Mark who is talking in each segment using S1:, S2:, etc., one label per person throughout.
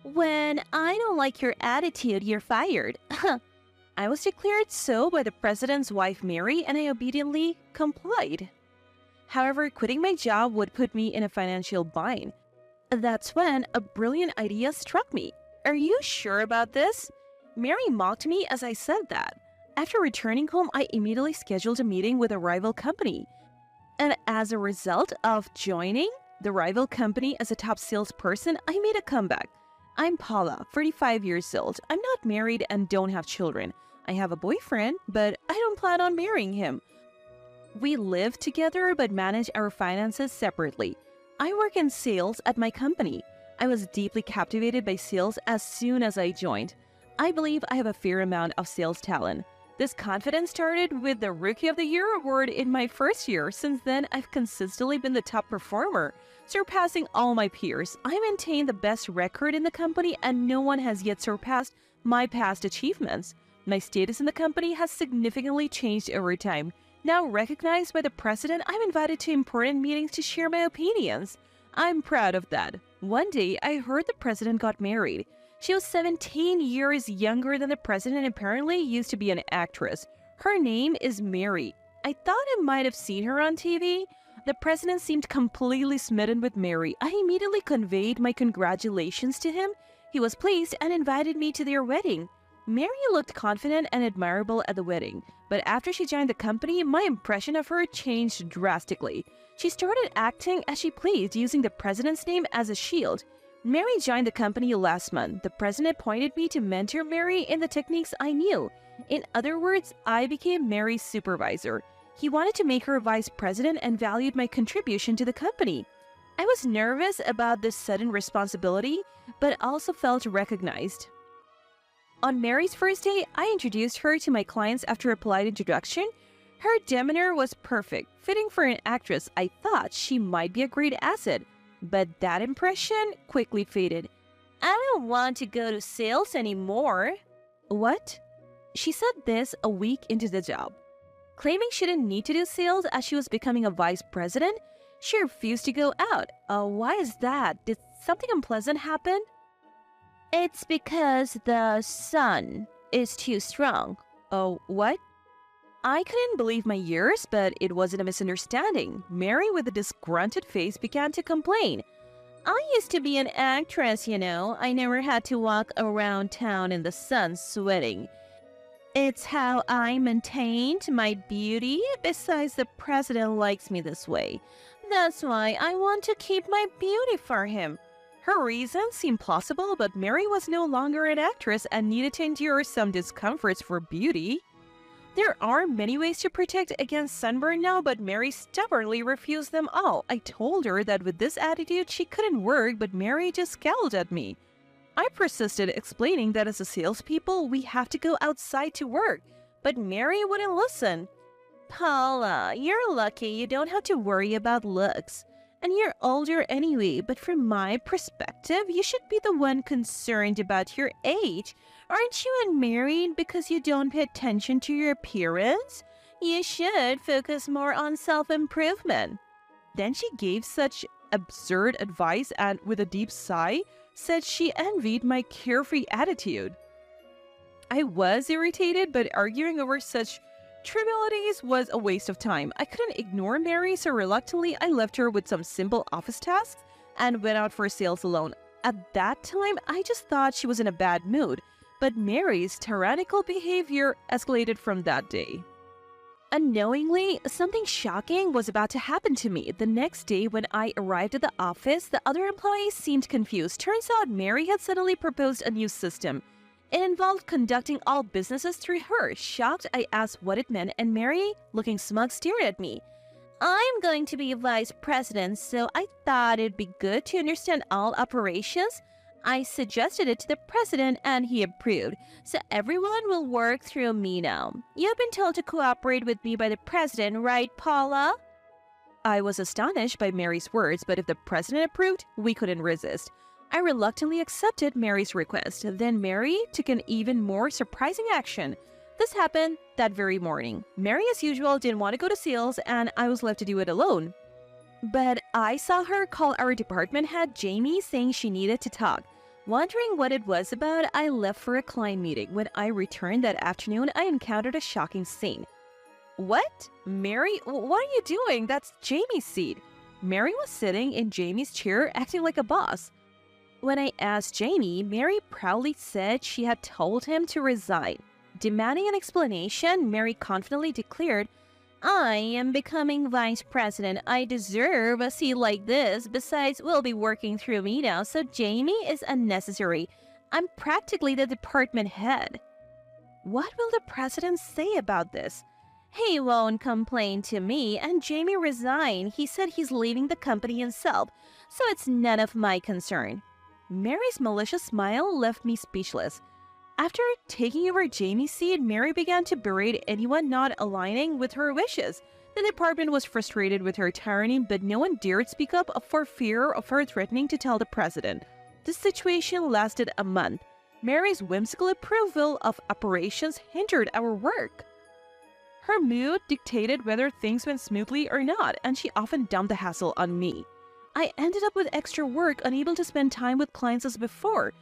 S1: When I don't like your attitude, you're fired. I was declared so by the president's wife, Mary, and I obediently complied. However, quitting my job would put me in a financial bind. That's when a brilliant idea struck me. Are you sure about this? Mary mocked me as I said that. After returning home, I immediately scheduled a meeting with a rival company. And as a result of joining the rival company as a top salesperson, I made a comeback. I'm Paula, 45 years old. I'm not married and don't have children. I have a boyfriend, but I don't plan on marrying him. We live together but manage our finances separately. I work in sales at my company. I was deeply captivated by sales as soon as I joined. I believe I have a fair amount of sales talent. This confidence started with the Rookie of the Year award in my first year. Since then, I've consistently been the top performer, surpassing all my peers. I maintain the best record in the company and no one has yet surpassed my past achievements. My status in the company has significantly changed over time. Now recognized by the president, I'm invited to important meetings to share my opinions. I'm proud of that. One day, I heard the president got married. She was 17 years younger than the president and apparently used to be an actress. Her name is Mary. I thought I might have seen her on TV. The president seemed completely smitten with Mary. I immediately conveyed my congratulations to him. He was pleased and invited me to their wedding. Mary looked confident and admirable at the wedding, but after she joined the company, my impression of her changed drastically. She started acting as she pleased, using the president's name as a shield. Mary joined the company last month. The president appointed me to mentor Mary in the techniques I knew. In other words, I became Mary's supervisor. He wanted to make her vice president and valued my contribution to the company. I was nervous about this sudden responsibility, but also felt recognized. On Mary's first day, I introduced her to my clients after a polite introduction. Her demeanor was perfect, fitting for an actress. I thought she might be a great asset. But that impression quickly faded. I don't want to go to sales anymore. What? She said this a week into the job. Claiming she didn't need to do sales as she was becoming a vice president, she refused to go out. Why is that? Did something unpleasant happen? It's because the sun is too strong. Oh, what? I couldn't believe my ears, but it wasn't a misunderstanding. Mary, with a disgruntled face, began to complain. I used to be an actress, you know. I never had to walk around town in the sun sweating. It's how I maintained my beauty. Besides, the president likes me this way. That's why I want to keep my beauty for him. Her reasons seemed plausible, but Mary was no longer an actress and needed to endure some discomforts for beauty. There are many ways to protect against sunburn now, but Mary stubbornly refused them all. I told her that with this attitude she couldn't work, but Mary just scowled at me. I persisted, explaining that as a salespeople, we have to go outside to work, but Mary wouldn't listen. Paula, you're lucky you don't have to worry about looks. And you're older anyway, but from my perspective, you should be the one concerned about your age. Aren't you unmarried because you don't pay attention to your appearance? You should focus more on self-improvement. Then she gave such absurd advice and, with a deep sigh, said she envied my carefree attitude. I was irritated, but arguing over such trivialities was a waste of time. I couldn't ignore Mary, so reluctantly I left her with some simple office tasks and went out for sales alone. At that time, I just thought she was in a bad mood, but Mary's tyrannical behavior escalated from that day. Unknowingly, something shocking was about to happen to me. The next day, when I arrived at the office, the other employees seemed confused. Turns out Mary had suddenly proposed a new system. It involved conducting all businesses through her. Shocked, I asked what it meant, and Mary, looking smug, stared at me. I'm going to be vice president, so I thought it'd be good to understand all operations. I suggested it to the president, and he approved. So everyone will work through me now. You've been told to cooperate with me by the president, right, Paula? I was astonished by Mary's words, but if the president approved, we couldn't resist. I reluctantly accepted Mary's request. Then Mary took an even more surprising action. This happened that very morning. Mary, as usual, didn't want to go to sales, and I was left to do it alone. But I saw her call our department head, Jamie, saying she needed to talk. Wondering what it was about, I left for a client meeting. When I returned that afternoon, I encountered a shocking scene. What? Mary? What are you doing? That's Jamie's seat. Mary was sitting in Jamie's chair, acting like a boss. When I asked Jamie, Mary proudly said she had told him to resign. Demanding an explanation, Mary confidently declared, I am becoming vice president. I deserve a seat like this. Besides, we'll be working through me now, so Jamie is unnecessary. I'm practically the department head. What will the president say about this? He won't complain to me, and Jamie resigned. He said he's leaving the company himself, so it's none of my concern. Mary's malicious smile left me speechless. After taking over Jamie's seat, Mary began to berate anyone not aligning with her wishes. The department was frustrated with her tyranny, but no one dared speak up for fear of her threatening to tell the president. This situation lasted a month. Mary's whimsical approval of operations hindered our work. Her mood dictated whether things went smoothly or not, and she often dumped the hassle on me. I ended up with extra work, unable to spend time with clients as before.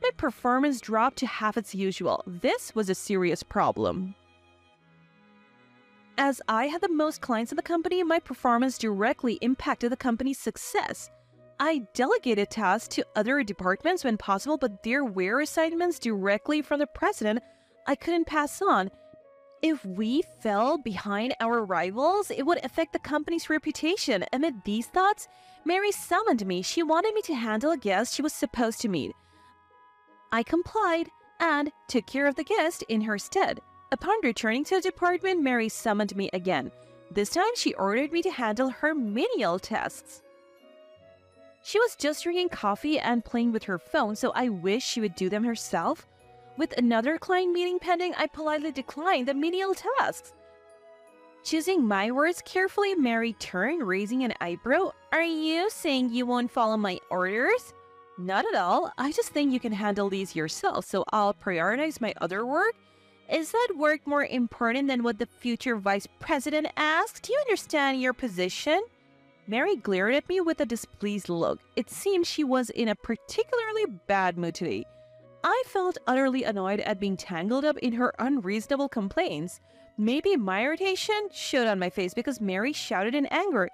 S1: My performance dropped to half its usual. This was a serious problem. As I had the most clients in the company, my performance directly impacted the company's success. I delegated tasks to other departments when possible, but there were assignments directly from the president I couldn't pass on. If we fell behind our rivals, it would affect the company's reputation. Amid these thoughts, Mary summoned me. She wanted me to handle a guest she was supposed to meet. I complied and took care of the guest in her stead. Upon returning to the department, Mary summoned me again. This time, she ordered me to handle her menial tasks. She was just drinking coffee and playing with her phone, so I wished she would do them herself. With another client meeting pending, I politely declined the menial tasks. Choosing my words carefully, Mary turned, raising an eyebrow. Are you saying you won't follow my orders? Not at all. I just think you can handle these yourself, so I'll prioritize my other work. Is that work more important than what the future vice president asks? Do you understand your position? Mary glared at me with a displeased look. It seemed she was in a particularly bad mood today. I felt utterly annoyed at being tangled up in her unreasonable complaints. Maybe my irritation showed on my face because Mary shouted in anger.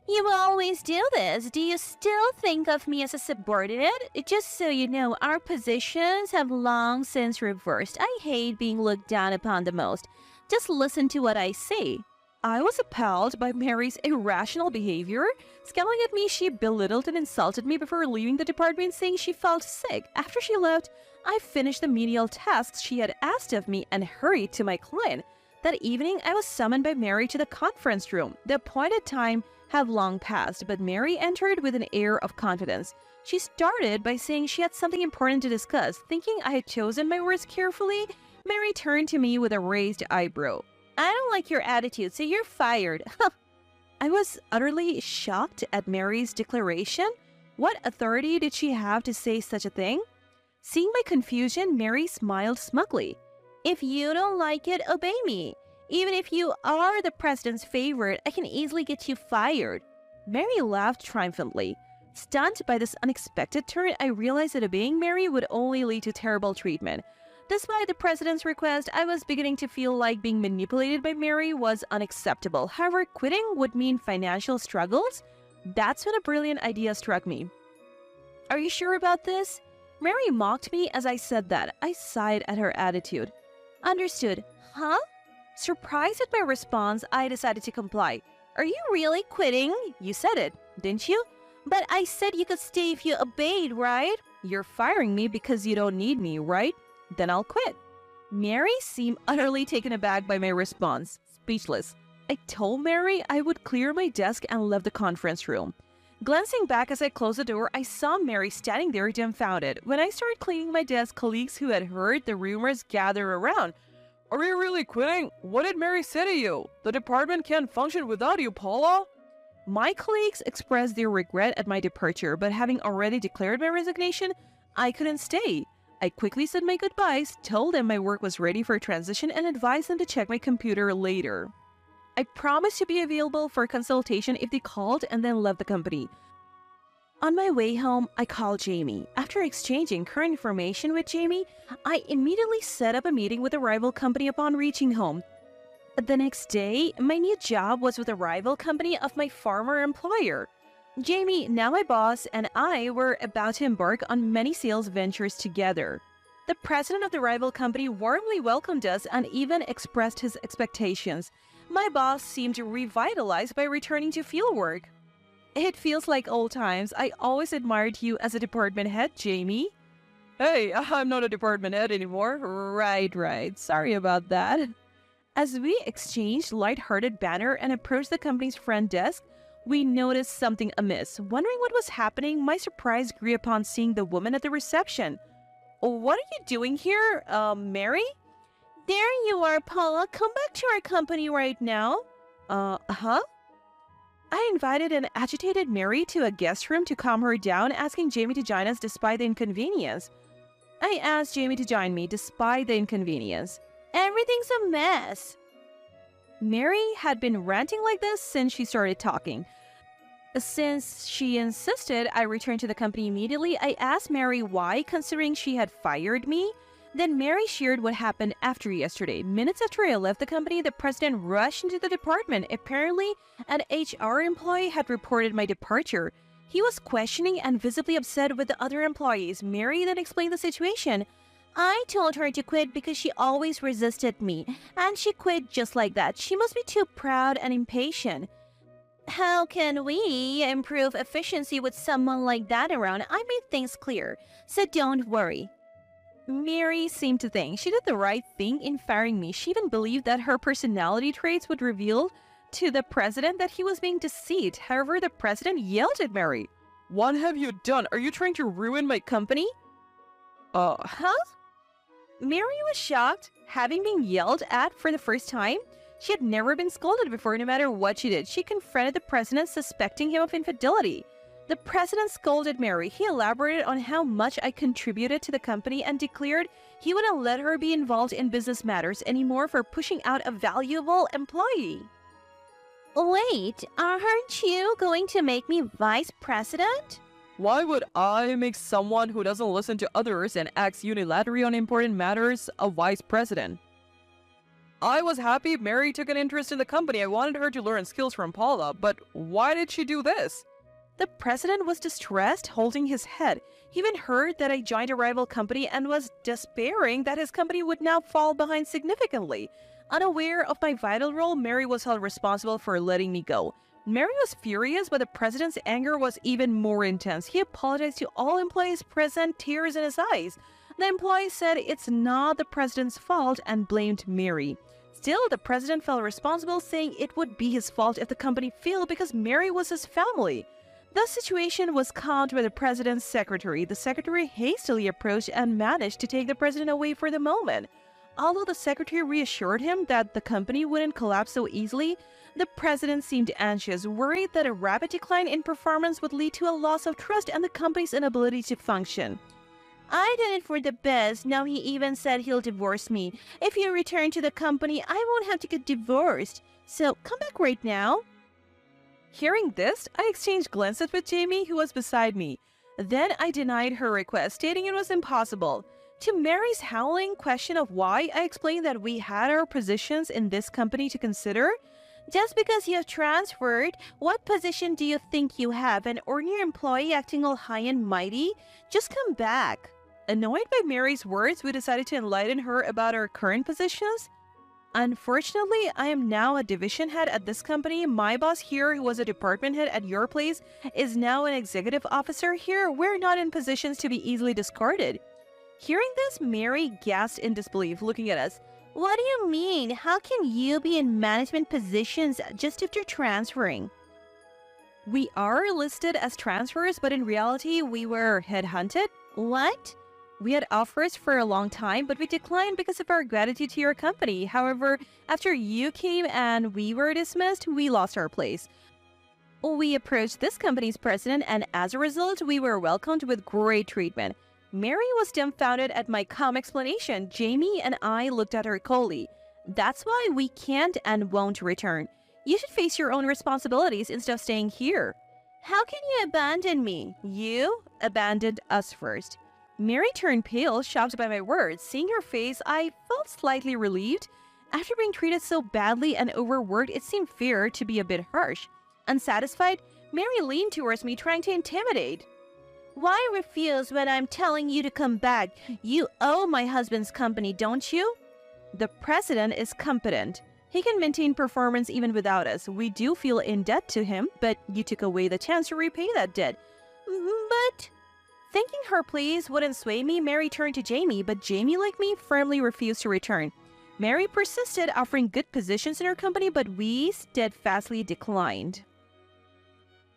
S1: You always do this. Do you still think of me as a subordinate? Just so you know, our positions have long since reversed. I hate being looked down upon the most. Just listen to what I say. I was appalled by Mary's irrational behavior. Scowling at me, she belittled and insulted me before leaving the department, saying she felt sick. After she left, I finished the menial tasks she had asked of me and hurried to my client. That evening, I was summoned by Mary to the conference room. The appointed time had long passed, but Mary entered with an air of confidence. She started by saying she had something important to discuss. Thinking I had chosen my words carefully, Mary turned to me with a raised eyebrow. I don't like your attitude, so you're fired. I was utterly shocked at Mary's declaration. What authority did she have to say such a thing? Seeing my confusion, Mary smiled smugly. If you don't like it, obey me. Even if you are the president's favorite, I can easily get you fired. Mary laughed triumphantly. Stunned by this unexpected turn, I realized that obeying Mary would only lead to terrible treatment. Despite the president's request, I was beginning to feel like being manipulated by Mary was unacceptable. However, quitting would mean financial struggles. That's when a brilliant idea struck me. Are you sure about this? Mary mocked me as I said that. I sighed at her attitude. Understood. Huh? Surprised at my response, I decided to comply. Are you really quitting? You said it, didn't you? But I said you could stay if you obeyed, right? You're firing me because you don't need me, right? Then I'll quit. Mary seemed utterly taken aback by my response, speechless. I told Mary I would clear my desk and left the conference room. Glancing back as I closed the door, I saw Mary standing there dumbfounded. When I started cleaning my desk, colleagues who had heard the rumors gathered around. Are you really quitting? What did Mary say to you? The department can't function without you, Paula. My colleagues expressed their regret at my departure, but having already declared my resignation, I couldn't stay. I quickly said my goodbyes, told them my work was ready for transition, and advised them to check my computer later. I promised to be available for consultation if they called and then left the company. On my way home, I called Jamie. After exchanging current information with Jamie, I immediately set up a meeting with a rival company upon reaching home. The next day, my new job was with a rival company of my former employer. Jamie, now my boss, and I were about to embark on many sales ventures together. The president of the rival company warmly welcomed us and even expressed his expectations. My boss seemed revitalized by returning to fieldwork. It feels like old times. I always admired you as a department head, Jamie. Hey, I'm not a department head anymore. Right. Sorry about that. As we exchanged light-hearted banter and approached the company's front desk, we noticed something amiss. Wondering what was happening, my surprise grew upon seeing the woman at the reception. What are you doing here, Mary? There you are, Paula. Come back to our company right now. Huh? I invited an agitated Mary to a guest room to calm her down, asking Jamie to join us despite the inconvenience. I asked Jamie to join me despite the inconvenience. Everything's a mess. Mary had been ranting like this since she started talking. Since she insisted I return to the company immediately, I asked Mary why, considering she had fired me. Then Mary shared what happened after yesterday. Minutes after I left the company, the president rushed into the department. Apparently, an HR employee had reported my departure. He was questioning and visibly upset with the other employees. Mary then explained the situation. I told her to quit because she always resisted me, and she quit just like that. She must be too proud and impatient. How can we improve efficiency with someone like that around? I made things clear, so don't worry. Mary seemed to think she did the right thing in firing me. She even believed that her personality traits would reveal to the president that he was being deceived. However, the president yelled at Mary. What have you done? Are you trying to ruin my company? Huh? Mary was shocked, having been yelled at for the first time. She had never been scolded before, no matter what she did. She confronted the president, suspecting him of infidelity. The president scolded Mary. He elaborated on how much I contributed to the company and declared he wouldn't let her be involved in business matters anymore for pushing out a valuable employee. Wait, aren't you going to make me vice president? Why would I make someone who doesn't listen to others and acts unilaterally on important matters a vice president? I was happy Mary took an interest in the company. I wanted her to learn skills from Paula, but why did she do this? The president was distressed, holding his head. He even heard that I joined a rival company and was despairing that his company would now fall behind significantly. Unaware of my vital role, Mary was held responsible for letting me go. Mary was furious, but the president's anger was even more intense. He apologized to all employees present, tears in his eyes. The employee said it's not the president's fault and blamed Mary. Still, the president felt responsible, saying it would be his fault if the company failed because Mary was his family. The situation was calmed by the president's secretary. The secretary hastily approached and managed to take the president away for the moment. Although the secretary reassured him that the company wouldn't collapse so easily, the president seemed anxious, worried that a rapid decline in performance would lead to a loss of trust and the company's inability to function. I did it for the best. Now he even said he'll divorce me. If you return to the company, I won't have to get divorced. So come back right now. Hearing this, I exchanged glances with Jamie, who was beside me. Then I denied her request, stating it was impossible. To Mary's howling question of why, I explained that we had our positions in this company to consider. Just because you have transferred, what position do you think you have? An ordinary employee acting all high and mighty? Just come back. Annoyed by Mary's words, we decided to enlighten her about our current positions. Unfortunately, I am now a division head at this company. My boss here, who was a department head at your place, is now an executive officer here. We're not in positions to be easily discarded. Hearing this, Mary gasped in disbelief, looking at us. What do you mean? How can you be in management positions just after transferring? We are listed as transfers, but in reality, we were headhunted. What? We had offers for a long time, but we declined because of our gratitude to your company. However, after you came and we were dismissed, we lost our place. We approached this company's president, and as a result, we were welcomed with great treatment. Mary was dumbfounded at my calm explanation. Jamie and I looked at her coldly. That's why we can't and won't return. You should face your own responsibilities instead of staying here. How can you abandon me? You abandoned us first. Mary turned pale, shocked by my words. Seeing her face, I felt slightly relieved. After being treated so badly and overworked, it seemed fair to be a bit harsh. Unsatisfied, Mary leaned towards me, trying to intimidate. Why refuse when I'm telling you to come back? You owe my husband's company, don't you? The president is competent. He can maintain performance even without us. We do feel in debt to him, but you took away the chance to repay that debt. But... Thinking her pleas wouldn't sway me, Mary turned to Jamie, but Jamie, like me, firmly refused to return. Mary persisted, offering good positions in her company, but we steadfastly declined.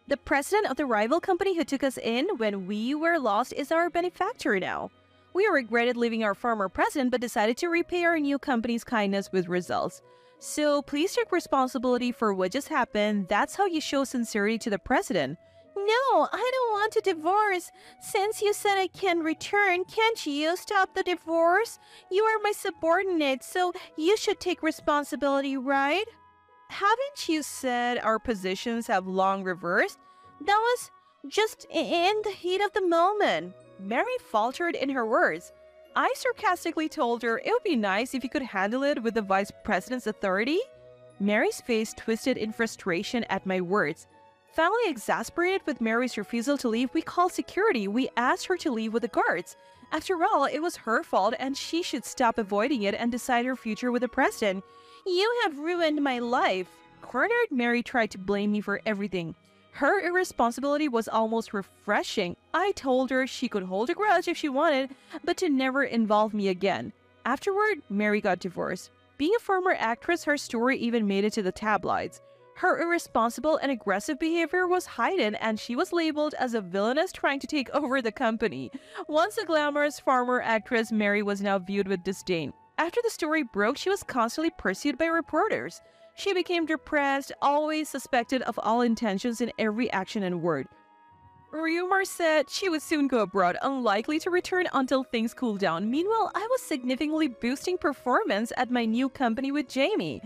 S1: The president of the rival company who took us in when we were lost is our benefactor now. We regretted leaving our former president, but decided to repay our new company's kindness with results. So please take responsibility for what just happened. That's how you show sincerity to the president. No, I don't want a divorce. Since you said I can return, can't you stop the divorce? You are my subordinate, so you should take responsibility, right? Haven't you said our positions have long reversed? That was just in the heat of the moment. Mary faltered in her words. I sarcastically told her it would be nice if you could handle it with the vice president's authority. Mary's face twisted in frustration at my words. Finally exasperated with Mary's refusal to leave, we called security. We asked her to leave with the guards. After all, it was her fault and she should stop avoiding it and decide her future with the president. You have ruined my life. Cornered, Mary tried to blame me for everything. Her irresponsibility was almost refreshing. I told her she could hold a grudge if she wanted, but to never involve me again. Afterward, Mary got divorced. Being a former actress, her story even made it to the tabloids. Her irresponsible and aggressive behavior was hidden, and she was labeled as a villainess trying to take over the company. Once a glamorous former actress, Mary was now viewed with disdain. After the story broke, she was constantly pursued by reporters. She became depressed, always suspected of all intentions in every action and word. Rumors said she would soon go abroad, unlikely to return until things cooled down. Meanwhile, I was significantly boosting performance at my new company with Jamie.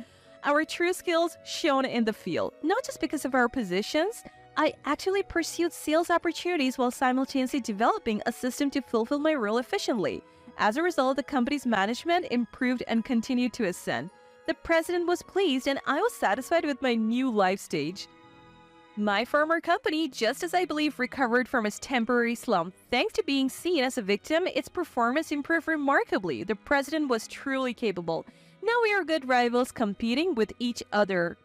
S1: Our true skills shone in the field, not just because of our positions. I actually pursued sales opportunities while simultaneously developing a system to fulfill my role efficiently. As a result, the company's management improved and continued to ascend. The president was pleased, and I was satisfied with my new life stage. My former company, just as I believe, recovered from its temporary slump. Thanks to being seen as a victim, its performance improved remarkably. The president was truly capable. Now we are good rivals competing with each other.